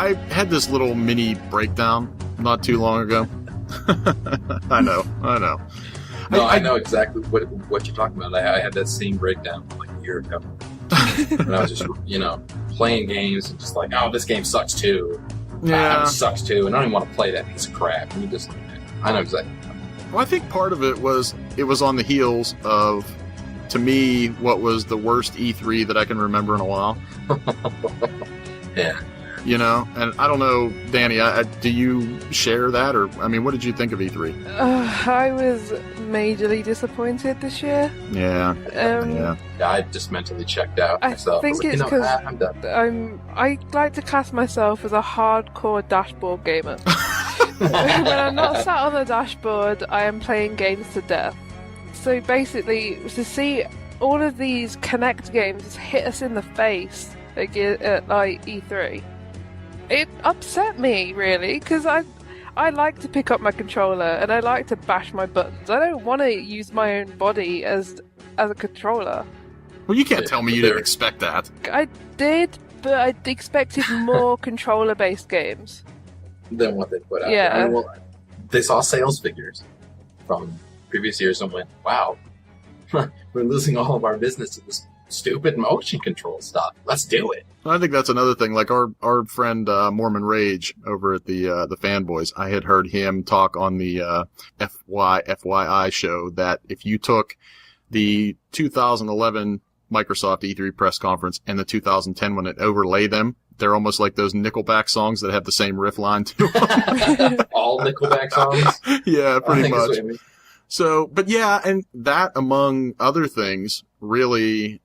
I had this little mini breakdown not too long ago. I know. No, I know exactly what you're talking about. I had that same breakdown like a year ago. And I was just, playing games and just like, oh, this game sucks too. Yeah. It sucks too. And I don't even want to play that piece of crap. And you just, I know exactly. Well, I think part of it was on the heels of, to me, what was the worst E3 that I can remember in a while. Yeah. And I don't know, Dannii, do you share that? Or, what did you think of E3? I was majorly disappointed this year. Yeah. I just mentally checked out myself. I think it's because I'm done. I like to class myself as a hardcore dashboard gamer. When I'm not sat on the dashboard, I am playing games to death. So basically, to see all of these Connect games hit us in the face at E3, it upset me, really, because I like to pick up my controller and I like to bash my buttons. I don't want to use my own body as a controller. Well, you can't tell me you didn't expect that. I did, but I expected more controller-based games Than what they put out. Yeah. They saw sales figures from previous years and went, wow, we're losing all of our business to this stupid motion control stuff. Let's do it. I think that's another thing. Like our friend Mormon Rage over at the Fanboys, I had heard him talk on the FYI show that if you took the 2011 Microsoft E3 press conference and the 2010 one and overlay them, they're almost like those Nickelback songs that have the same riff line to them. All Nickelback songs? Yeah, pretty much. That's what I mean. So, but yeah, and that among other things really,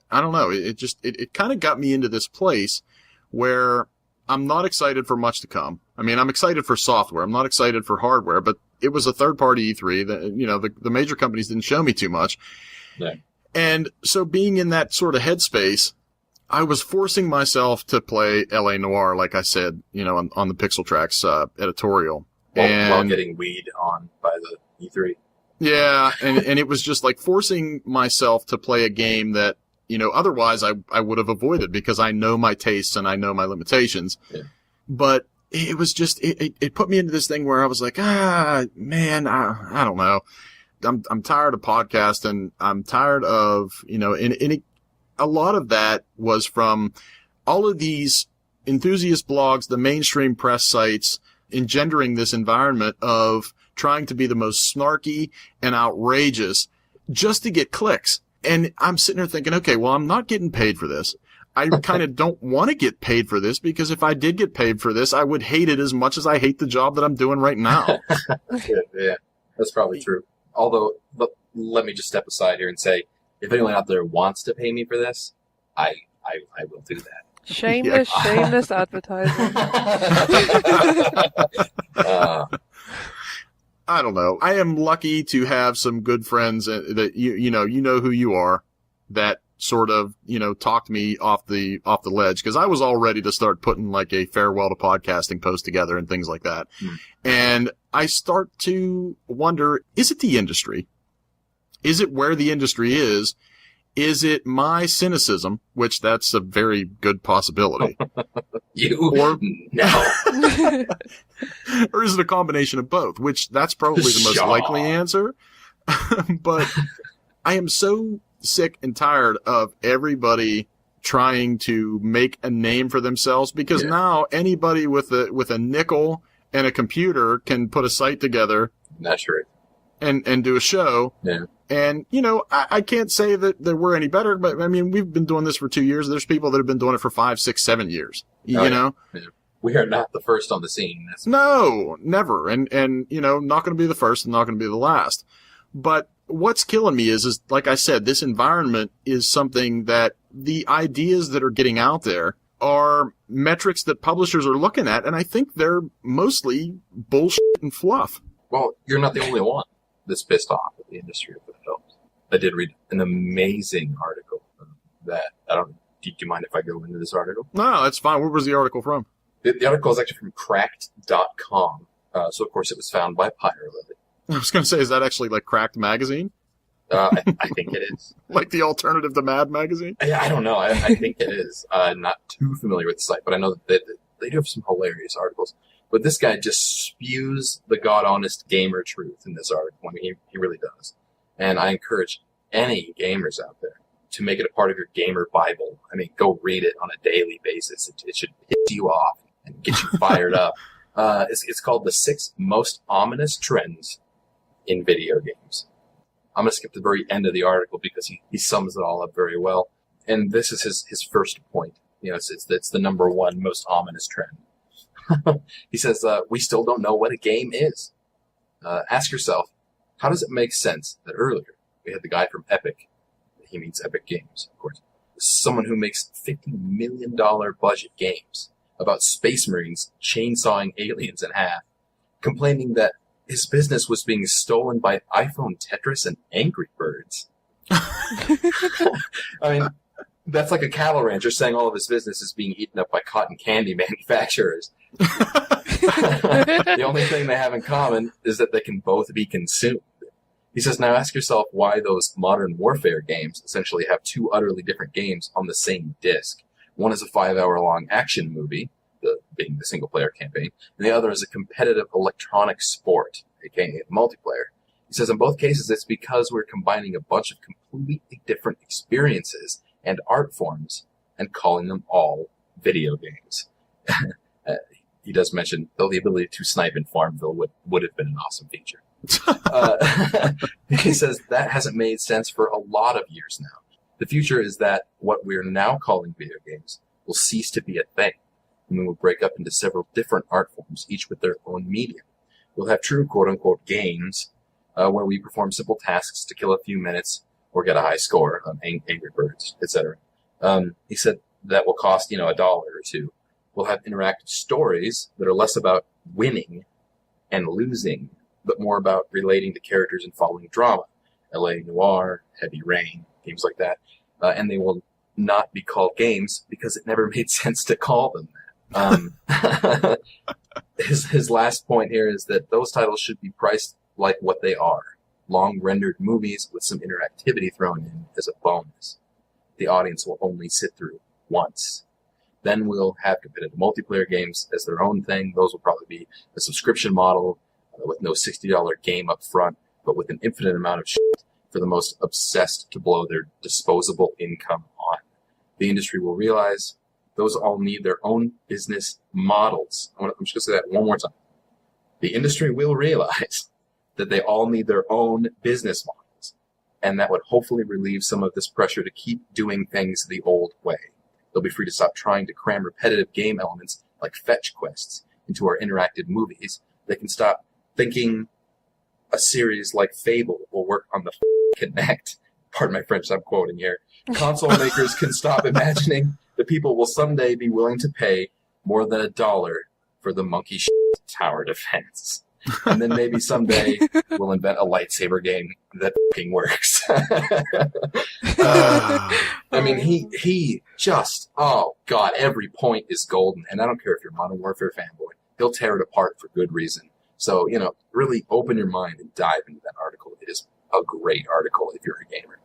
I don't know, it kind of got me into this place where I'm not excited for much to come. I'm excited for software. I'm not excited for hardware, but it was a third-party E3 that, the major companies didn't show me too much. Yeah. And so being in that sort of headspace, I was forcing myself to play L.A. Noire, like I said, on the Pixel Tracks editorial. While getting weed on by the E3. Yeah, and it was just like forcing myself to play a game that, otherwise I would have avoided because I know my tastes and I know my limitations. Yeah. But it was just, it put me into this thing where I was like, man, I don't know. I'm tired of podcasting. I'm tired of, a lot of that was from all of these enthusiast blogs, the mainstream press sites, engendering this environment of trying to be the most snarky and outrageous just to get clicks. And I'm sitting there thinking, okay, well, I'm not getting paid for this. I kind of don't want to get paid for this because if I did get paid for this, I would hate it as much as I hate the job that I'm doing right now. Yeah, that's probably true. Although, let me just step aside here and say, if anyone out there wants to pay me for this, I will do that. Shameless advertising. I don't know. I am lucky to have some good friends that you know who you are, that sort of, talked me off the ledge, because I was all ready to start putting like a farewell to podcasting post together and things like that. And I start to wonder, is it the industry? Is it where the industry is? Is it my cynicism, which that's a very good possibility? No. Or is it a combination of both, which that's probably the most likely answer. But I am so sick and tired of everybody trying to make a name for themselves, because now anybody with a nickel and a computer can put a site together. That's right. And do a show. Yeah. And, I can't say that we're any better, but we've been doing this for 2 years. There's people that have been doing it for 5, 6, 7 years, know? Yeah. We are not the first on the scene. No, never. And, not going to be the first and not going to be the last. But what's killing me is like I said, this environment is something that the ideas that are getting out there are metrics that publishers are looking at. And I think they're mostly bullshit and fluff. Well, you're not the only one that's pissed off at the industry of films. I did read an amazing article that, do you mind if I go into this article? No, that's fine. Where was the article from? The article is actually from cracked.com. So, of course, it was found by Pyre Lily. I was going to say, is that actually like Cracked Magazine? I think it is. Like the alternative to Mad Magazine? I don't know. I think it is. Not too familiar with the site, but I know that they do have some hilarious articles. But this guy just spews the god-honest gamer truth in this article. I mean, he really does. And I encourage any gamers out there to make it a part of your gamer Bible. I mean, go read it on a daily basis. It should hit you off and get you fired up. It's called The 6 Most Ominous Trends in Video Games. I'm going to skip the very end of the article because he sums it all up very well. And this is his first point. You know, it's the number one most ominous trend. He says, we still don't know what a game is. Ask yourself, how does it make sense that earlier we had the guy from Epic, he means Epic Games, of course, someone who makes $50 million budget games about space marines chainsawing aliens in half, complaining that his business was being stolen by iPhone Tetris and Angry Birds. I mean, that's like a cattle rancher saying all of his business is being eaten up by cotton candy manufacturers. The only thing they have in common is that they can both be consumed. He says, now ask yourself why those modern warfare games essentially have two utterly different games on the same disc. One is a 5-hour-long action movie, being the single-player campaign, and the other is a competitive electronic sport, aka multiplayer. He says, in both cases, it's because we're combining a bunch of completely different experiences and art forms and calling them all video games. He does mention, though, the ability to snipe in Farmville would have been an awesome feature. He says that hasn't made sense for a lot of years now. The future is that what we're now calling video games will cease to be a thing, and we will break up into several different art forms, each with their own medium. We'll have true quote-unquote games, where we perform simple tasks to kill a few minutes or get a high score on Angry Birds, etc. He said that will cost, $1 or $2. We'll have interactive stories that are less about winning and losing, but more about relating to characters and following drama. L.A. Noire, Heavy Rain, games like that. And they will not be called games because it never made sense to call them that. His last point here is that those titles should be priced like what they are. Long rendered movies with some interactivity thrown in as a bonus. The audience will only sit through once. Then we'll have competitive multiplayer games as their own thing. Those will probably be a subscription model with no $60 game up front, but with an infinite amount of shit for the most obsessed to blow their disposable income on. The industry will realize those all need their own business models. I'm just going to say that one more time. The industry will realize that they all need their own business models, and that would hopefully relieve some of this pressure to keep doing things the old way. They'll be free to stop trying to cram repetitive game elements like fetch quests into our interactive movies. They can stop thinking a series like Fable will work on the Kinect. Pardon my French, I'm quoting here. Console makers can stop imagining that people will someday be willing to pay more than $1 for the monkey shit tower defense. And then maybe someday we'll invent a lightsaber game that fucking works. I mean, he just, oh God, every point is golden. And I don't care if you're a Modern Warfare fanboy. He'll tear it apart for good reason. So, really open your mind and dive into that article. It is a great article if you're a gamer.